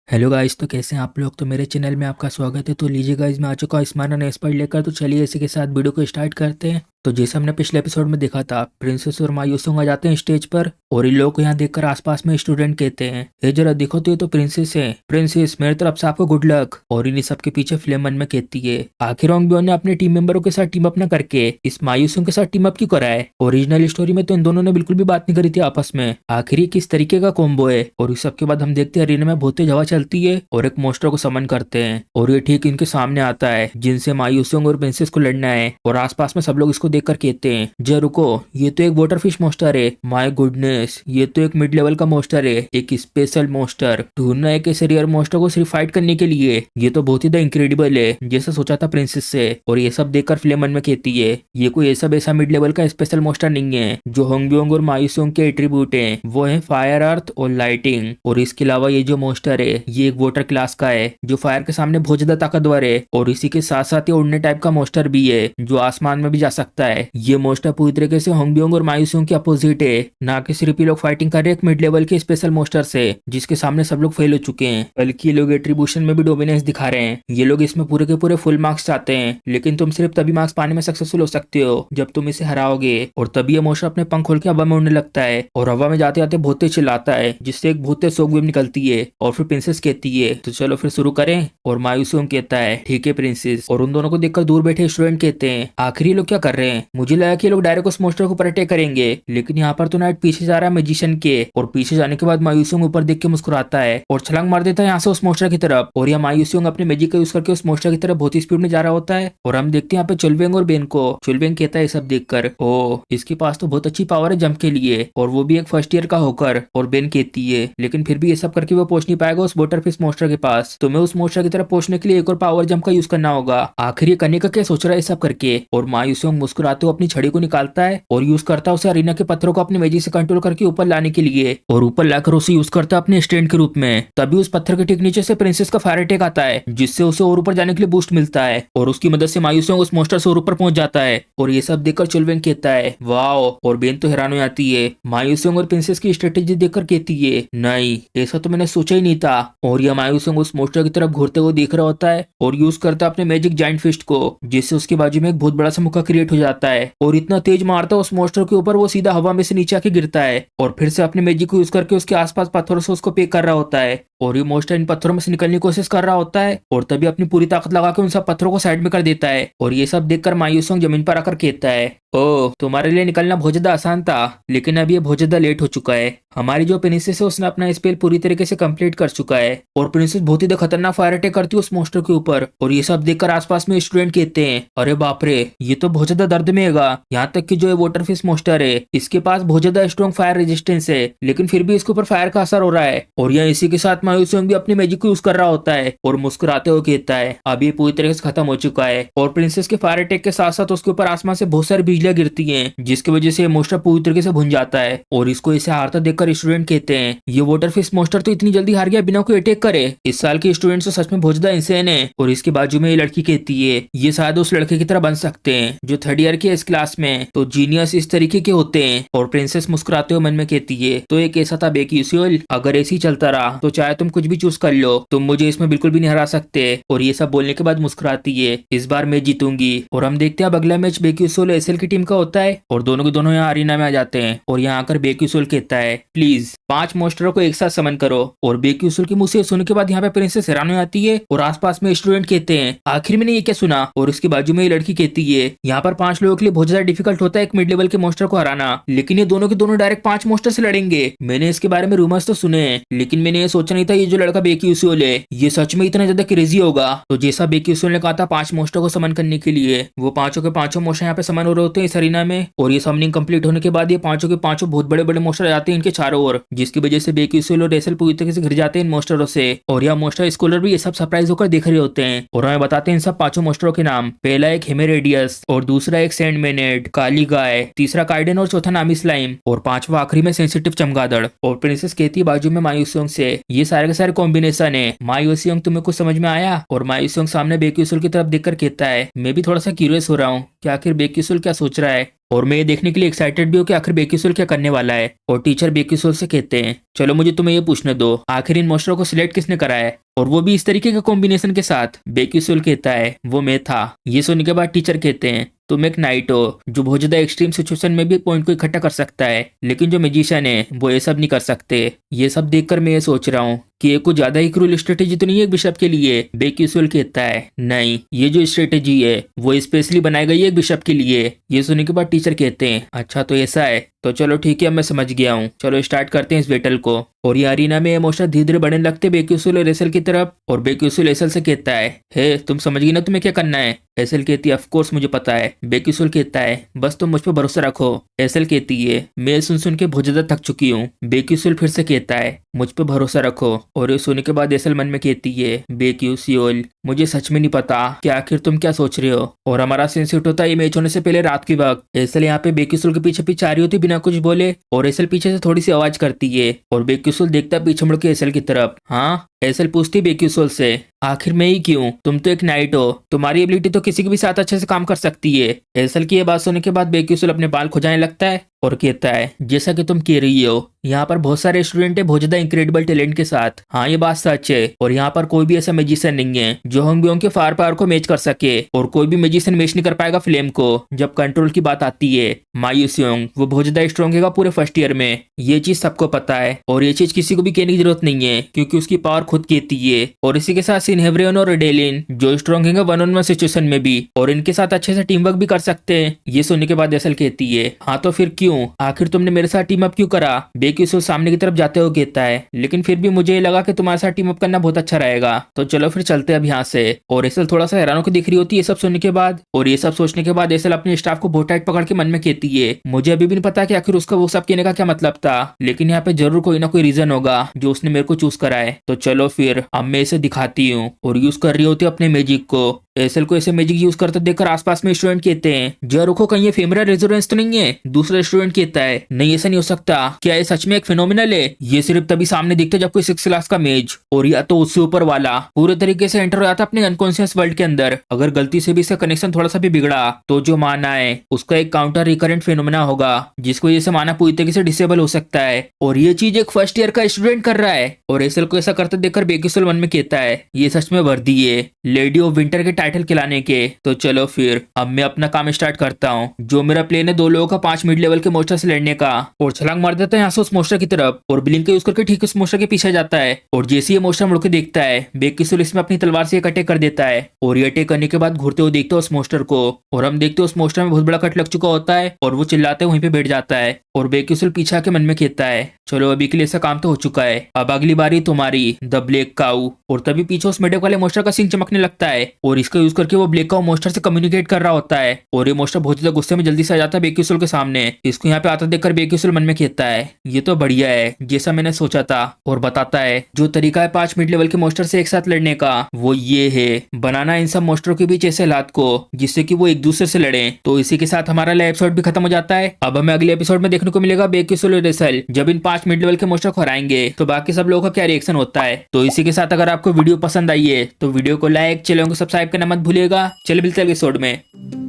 Hello guys, तो कैसे हैं आप लोग। तो मेरे चैनल में आपका स्वागत है। तो लीजिए गाइस, मैं आ चुका हूँ स्मार्ट एक्सपर्ट लेकर। तो चलिए इसी के साथ वीडियो को स्टार्ट करते हैं। तो जैसे हमने पिछले एपिसोड में देखा था, प्रिंसेस और मायूसोंग आ जाते हैं स्टेज पर और इन लोगों को यहाँ देखकर आसपास में स्टूडेंट कहते हैं, ये जरा देखो तो ये तो प्रिंसेस है। प्रिंसेस, मेरी तरफ से आपको गुड लक। और इन्हीं सबके पीछे फ्लेम मन में कहती है, आखिर होंगबियोन ने अपने टीम मेंबरों के साथ टीम अप न करके इस मायूसोंग के साथ टीम अप क्यों करा है। ओरिजिनल स्टोरी में तो इन दोनों ने बिल्कुल भी बात नहीं करी थी आपस में। आखिर ये किस तरीके का कॉम्बो है। और इस सबके बाद हम देखते हैं अरीना में बहुत तेज हवा चलती है और एक मोस्टर को समन करते हैं और ये ठीक इनके सामने आता है जिनसे मायूसोंग और प्रिंसेस को लड़ना है। और आसपास में सब लोग इसको देखकर कहते हैं, जे रुको, ये तो एक वाटर फिश मोस्टर है। माय गुडनेस, ये तो एक मिड लेवल का मोस्टर है, एक स्पेशल मोस्टर। ढूंढना एक ऐसे रेयर मोस्टर को सिर्फ फाइट करने के लिए, ये तो बहुत ही द इनक्रेडिबल है, जैसा सोचा था प्रिंसेस से। और ये सब देखकर फ्लेम मन में कहती है, ये कोई ऐसा मिड लेवल का स्पेशल मोस्टर नहीं है। जो होंगबियोंग और मायूसोंग के एट्रीब्यूट है वो है फायर, अर्थ और लाइटिंग। और इसके अलावा ये जो मोस्टर है ये एक वाटर क्लास का है जो फायर के सामने बहुत ज्यादा ताकतवर है। और इसी के साथ साथ ये उड़ने टाइप का मोस्टर भी है जो आसमान में भी जा सकता है। ये मोस्टर पूरी तरीके से होंगबियोंग और मायूसोंग के अपोजिट है। ना कि सिर्फ ये लोग फाइटिंग कर रहे एक मिड लेवल के स्पेशल मोस्टर से जिसके सामने सब लोग फेल हो चुके हैं, बल्कि ये लोग एट्रीब्यूशन में भी डोमिनेंस दिखा रहे हैं। ये लोग इसमें पूरे के पूरे फुल मार्क्स चाहते हैं, लेकिन तुम सिर्फ तभी मार्क्स पाने में सक्सेसफुल हो सकते हो जब तुम इसे हराओगे। और तभी ये मोस्टर अपने पंख खोल के हवा में उड़ने लगता है और हवा में जाते जाते बहुत तेज चिल्लाता है जिससे एक बहुत तेज शॉक वेव निकलती है। और फिर प्रिंसेस कहती है, तो चलो फिर शुरू करें। और मायूसोंग कहता है, ठीक है प्रिंसेस। और उन दोनों को देखकर दूर बैठे स्टूडेंट कहते हैं, आखिर ये लोग क्या कर रहे हैं। मुझे लगा कि ये लोग डायरेक्ट उस मोस्टर को ऊपर अटैक करेंगे, लेकिन यहाँ पर तो नाइट पीछे जा रहा है मैजिशियन के। और पीछे जाने के बाद मायूसोंग ऊपर देख के मुस्कुराता है और छलांग मार देता है यहाँ से उस मोस्टर की तरफ। और यह मायूसोंग अपने मैजिक का यूज करके उस मोस्टर की तरफ बहुत ही स्पीड में जा रहा होता है। और हम देखते हैं यहाँ पे चुलवेंग और बेन को। चुलवेंग कहता है सब देखकर, ओ इसके पास तो बहुत अच्छी पावर है जंप के लिए, और वो भी एक फर्स्ट ईयर का होकर। और बेन कहती है, लेकिन फिर भी ये सब करके वो पहुंच नहीं पाएगा उस वाटरफिश मोस्टर के पास। तुम्हें उस मोस्टर की तरफ पहुंचने के लिए एक और पावर जंप का यूज करना होगा। आखिर ये करने का क्या सोच रहा है सब करके। और मायूसोंग मुस्कुराते हुए अपनी छड़ी को निकालता है और यूज करता है उसे अरीना के पत्थरों को अपने मैजिक से कंट्रोल करके ऊपर लाने के लिए। और ऊपर लाकर उसे यूज करता है अपने स्टैंड के रूप में। तभी उस पत्थर के ठीक नीचे से प्रिंसेस का फायर अटैक आता है जिससे उसे और ऊपर जाने के लिए बूस्ट मिलता है। और उसकी मदद से मायूसोंग उस मोस्टर से और ऊपर पहुंच जाता है। और ये सब देखकर चुलवेंग कहता है, वाओ। और बेन तो हैरान हो जाती है। मायूसोंग और प्रिंसेस की स्ट्रेटेजी देखकर कहती है, नहीं ऐसा तो मैंने सोचा ही नहीं था। और यह मायूसोंग उस मोस्टर की तरफ घूरते हुए देख रहा होता है और यूज करता है अपने मैजिक जाइंट फिस्ट को, जिससे उसके बाजू में एक बहुत बड़ा सा मुक्का क्रिएट हो जाता है। और इतना तेज मारता है उस मोस्टर के ऊपर वो सीधा हवा में से नीचे आके गिरता है। और फिर से अपने मैजिक को यूज करके उसके आसपास पत्थरों से उसको पेक कर रहा होता है। और ये मोस्टर इन पत्थरों में से निकलने की कोशिश कर रहा होता है और तभी अपनी पूरी ताकत लगा के उन सब पत्थरों को साइड में कर देता है। और ये सब देखकर मायूसोंग जमीन पर आकर कहता है, ओह तुम्हारे लिए निकलना बहुत ज्यादा आसान था, लेकिन अभी ये बहुत ज्यादा लेट हो चुका है। हमारी जो प्रिंसेस है उसने अपना स्पेल पूरी तरीके से कंप्लीट कर चुका है। और प्रिंसेस बहुत ही खतरनाक फायर अटैक करती है उस मोस्टर के ऊपर। और ये सब देखकर आसपास में स्टूडेंट कहते हैं, अरे बाप रे, ये तो बहुत ज्यादा दर्द में है। यहाँ तक कि जो वाटरफिश मोस्टर है इसके पास बहुत ज्यादा स्ट्रॉन्ग फायर रेजिस्टेंस है, लेकिन फिर भी इसके ऊपर फायर का असर हो रहा है। और यहाँ इसी के साथ मायूसोंग भी अपने मैजिक को यूज कर रहा होता है और मुस्कुराते हुए कहता है, अब ये पूरी तरीके से खत्म हो चुका है। और प्रिंसेस के फायर अटैक के साथ साथ उसके ऊपर आसमान से बहुत सारी बिजलियां गिरती हैं, जिसकी वजह से मोस्टर पूरी तरीके से भुन जाता है। और इसको इसे हारता देखकर स्टूडेंट कहते हैं, ये वाटरफिश मोस्टर तो इतनी जल्दी हार गया बिना कोई अटैक करे। इस साल के स्टूडेंट तो सच में बहुत ज्यादा इंसेन है। और इसके बाजू में ये लड़की कहती है, ये शायद उस लड़के की तरह बन सकते हैं जो थर्ड ईयर के इस क्लास में, तो जीनियस इस तरीके के होते हैं। और प्रिंसेस मुस्कुराते हुए मन में कहती है, तो एक ऐसा था बेक्यूसियल, अगर ऐसे ही चलता रहा तो चाहे तुम कुछ भी चूज कर लो, तुम मुझे इसमें बिल्कुल भी नहीं हरा सकते। और ये सब बोलने के बाद मुस्कुराती है, इस बार मैं जीतूंगी। और हम देखते हैं अब अगला मैच बेक्यूसियल एसएल की टीम का होता है और दोनों के दोनों यहाँ अरीना में आ जाते हैं। और यहाँ आकर बेक्यूसियल कहता है, प्लीज 5 मोस्टरों को एक साथ समन करो। और बेक्यूसियल की मुंह से सुनने के बाद यहाँ पे प्रिंसेस हैरान हो जाती है और आसपास में स्टूडेंट कहते हैं, आखिर मैंने ये क्या सुना। और उसके बाजू में ये लड़की कहती है, यहाँ पर 5 लोगों के लिए बहुत ज्यादा डिफिकल्ट होता है एक मिड लेवल के मोस्टर को हराना, लेकिन ये दोनों के दोनों डायरेक्ट 5 मोस्टर से लड़ेंगे। मैंने इसके बारे में रूमर्स तो सुने हैं, लेकिन मैंने ये सोचा नहीं था ये जो लड़का बेक्यूसियल है ये सच में इतना ज्यादा क्रेजी होगा। तो जैसा बेक्यूसियल ने कहा था 5 मोस्टर को समन करने के लिए, वो पांचों के पांचों मोस्टर यहाँ पे समन हो रहे होते हैं इस अरीना में। और ये समनिंग कंप्लीट होने के बाद ये पांचों के पांचों बहुत बड़े बड़े मोस्टर आ जाते हैं इनके चारों ओर, जिसकी वजह से बेक्यूसियल और एसल पूरी तरीके से घिर जाते हैं इन मोस्टरों से। और यह मोस्टर स्कॉलर भी ये सब सरप्राइज होकर देख रहे होते हैं और हमें बताते हैं इन सब 5 मोस्टरों के नाम। पहला एक हेमेरेडियस, और दूसरा एक सैंडमैनेड, काली गाय, तीसरा कार्डन और चौथा नामी स्लाइम, और 5वां आखिरी में सेंसिटिव चमगादड़। और प्रिंसेस कहती है बाजू में मायूसोंग से, ये सारे के सारे कॉम्बिनेशन है। मायूसोंग तुम्हें कुछ समझ में आया। और मायूसोंग सामने बेक्यूसियल की तरफ देखकर कहता है, मैं भी थोड़ा सा क्यूरियस हो रहा हूँ कि आखिर बेक्यूसियल क्या सोच रहा है। और मैं ये देखने के लिए एक्साइटेड भी हूँ कि आखिर बेक्यूसुल क्या करने वाला है। और टीचर बेक्यूसुल से कहते हैं चलो मुझे तुम्हें ये पूछने दो, आखिर इन मोस्टरों को सिलेक्ट किसने करा है, और वो भी इस तरीके के कॉम्बिनेशन के साथ। बेक्यूसुल कहता है वो मैं था। ये सुनने के बाद टीचर कहते हैं तुम एक नाइट हो जो बहुत ज्यादा एक्सट्रीम सिचुएशन में भी पॉइंट को इकट्ठा कर सकता है, लेकिन जो मैजिशियन है वो ये सब नहीं कर सकते। ये सब देखकर मैं ये सोच रहा हूँ कि ये कुछ ज्यादा ही क्रूल स्ट्रेटेजी तो नहीं है एक बिशप के लिए। बेक्यूसुल कहता है नहीं, ये जो स्ट्रेटेजी है वो स्पेशली बनाई गई है एक बिशप के लिए। ये सुनने के बाद टीचर कहते हैं अच्छा तो ऐसा है, तो चलो ठीक है मैं समझ गया हूँ, चलो स्टार्ट करते हैं इस बैटल को। और ये अरीना में इमोशन धीरे धीरे बढ़ने लगते बेक्यूसुल और एसल की तरफ। और बेक्यूसुल एसल से कहता है हे तुम समझ गई ना तुम्हें क्या करना है। एसल कहती है ऑफ कोर्स मुझे पता है। बेक्यूसुल कहता है बस तुम मुझ पर भरोसा रखो। एसल कहती है मैं सुन के बहुत ज्यादा थक चुकी हूँ। बेक्यूसुल फिर से कहता है मुझ पर भरोसा रखो। और ये सुनने के बाद एसल मन में कहती है बेक्यूसुल मुझे सच में नहीं पता कि आखिर तुम क्या सोच रहे हो। और हमारा सेंसिट होता है ये मैच होने से पहले रात की वक्त। एसल यहाँ पे बेक्यूसुल के पीछे पीछे आ रही होती बिना कुछ बोले, और एसल पीछे से थोड़ी सी आवाज करती है और बेक्यूसुल देखता पीछे मुड़ के एसल की तरफ। हाँ, एसल पूछती बेक्यूसुल से आखिर मैं ही क्यों, तुम तो एक नाइट हो, तुम्हारी एबिलिटी तो किसी के भी साथ अच्छे से काम कर सकती है। एसल की ये बात सुनने के बाद बेक्यूसुल अपने बाल खुजाने लगता है और कहता है जैसा कि तुम कह रही हो यहाँ पर बहुत सारे स्टूडेंट है बहुत ज्यादा इंक्रेडिबल टैलेंट के साथ। हाँ ये बात सच है, और यहाँ पर कोई भी ऐसा मैजिशियन नहीं है जो होंगबियोंग के फायर पावर को मैच कर सके, और कोई भी मैजिशियन मैच नहीं कर पाएगा फ्लेम को। जब कंट्रोल की बात आती है मा युसियोंग वो बहुत ज्यादा स्ट्रॉन्ग है पूरे फर्स्ट ईयर में, ये चीज सबको पता है। और ये चीज किसी को भी कहने की जरूरत नहीं है क्योंकि उसकी पावर खुद कहती है। और इसी के साथ सिनहेवरियन और रेडेलिन जो स्ट्रॉन्ग है 1-on-1 सिचुएशन में भी, और इनके साथ अच्छे से टीम वर्क भी कर सकते हैं। ये सुनने के बाद एसल कहती है हाँ तो फिर क्यों, आखिर तुमने मेरे साथ टीम अप क्यों करा। बेक्यूसुल सामने की तरफ जाते हुए कहता है लेकिन फिर भी मुझे लगा कि तुम्हारे साथ टीम अप करना बहुत अच्छा रहेगा, तो चलो फिर चलते अब यहाँ से। और एसल थोड़ा सा हैरान होकर दिख रही होती है ये सब सुनने के बाद। और ये सब सोचने के बाद एसल अपने स्टाफ को बहुत टाइट पकड़ के मन में कहती है मुझे अभी भी नहीं पता कि आखिर उसका वो सब कहने का क्या मतलब था, लेकिन यहाँ पे जरूर कोई ना कोई रीजन होगा जो उसने मेरे को चूज करा है। तो चलो फिर अब मैं इसे दिखाती हूँ। और यूज कर रही होती है अपने मैजिक को। एसल को ऐसे मैजिक यूज करते देखकर आसपास में स्टूडेंट कहते हैं जो रुको कहीं ये फेमरा रेजोरेंस तो नहीं है। दूसरा स्टूडेंट कहता है नहीं ऐसा नहीं हो सकता, क्या ये सच में एक फिनोमिनल है। ये सिर्फ तभी सामने दिखता जब कोई 6th क्लास का मेज और या तो उससे ऊपर वाला पूरे तरीके से एंटर हो जाता अपने अनकॉन्शियस वर्ल्ड के अंदर। अगर गलती से भी इसका कनेक्शन थोड़ा सा भी बिगड़ा तो जो माना है उसका एक काउंटर रिकरेंट फिनोमिना होगा जिसको ये माना पूरी तरीके से डिसेबल हो सकता है। और ये चीज एक फर्स्ट ईयर का स्टूडेंट कर रहा है। और एसल को ऐसा करते देखकर बेक्यूसुल मन में कहता है ये सच में वर्दी है लेडी ऑफ विंटर के टाइटल खिलाने के। तो चलो फिर अब मैं अपना काम स्टार्ट करता हूँ। जो मेरा प्लेन है 2 लोगों का 5 मिड लेवल के मोस्टर से लड़ने का, और छलांग मार देता है यहाँ से उस मोस्टर की तरफ और ब्लिंक का यूज करके ठीक उस मोस्टर के पीछे जाता है। और जैसे ये मोस्टर मुड़ के देखता है बेक्यूसुल इसमें अपनी तलवार से एक अटैक कर देता है। और ये अटैक करने के बाद घूरते हुए देखते हैं उस मोस्टर को, और हम देखते हैं उस मोस्टर में बहुत बड़ा कट लग चुका होता है और वो चिल्लाते वहीं पे बैठ जाता है। और बेक्यूसुल पीछे आके मन में कहता है चलो अभी के लिए ऐसा काम तो हो चुका है, अब अगली बारी तुम्हारी द ब्लैक काऊ। और तभी पीछे उस मेढक वाले मोस्टर का सिंग चमकने लगता है और इसका यूज करके वो ब्लैक काऊ मोस्टर से कम्युनिकेट कर रहा होता है। और ये मोस्टर बहुत ज्यादा गुस्से में जल्दी से आ जाता है बेक्यूसुल के सामने। इसको यहाँ पे आता देखकर बेक्यूसुल मन में कहता है ये तो बढ़िया है जैसा मैंने सोचा था, और बताता है जो तरीका है 5 मिड लेवल के मोस्टर से एक साथ लड़ने का वो ये है बनाना इन सब मोस्टरों के बीच ऐसे हालात को जिससे कि वो एक दूसरे से लड़े। तो इसी के साथ हमारा एपिसोड भी खत्म हो जाता है। अब हमें अगले एपिसोड में देखने को मिलेगा बेक्यूसुल और एसल जब इन 5 मिड लेवल के मोस्टर को हराएंगे तो बाकी सब लोगों का क्या रिएक्शन होता है। तो इसी के साथ अगर आपको वीडियो पसंद आई है तो वीडियो को लाइक, चैनल को सब्सक्राइब करना मत भूलिएगा। चलिए मिलते हैं अगले एपिसोड में।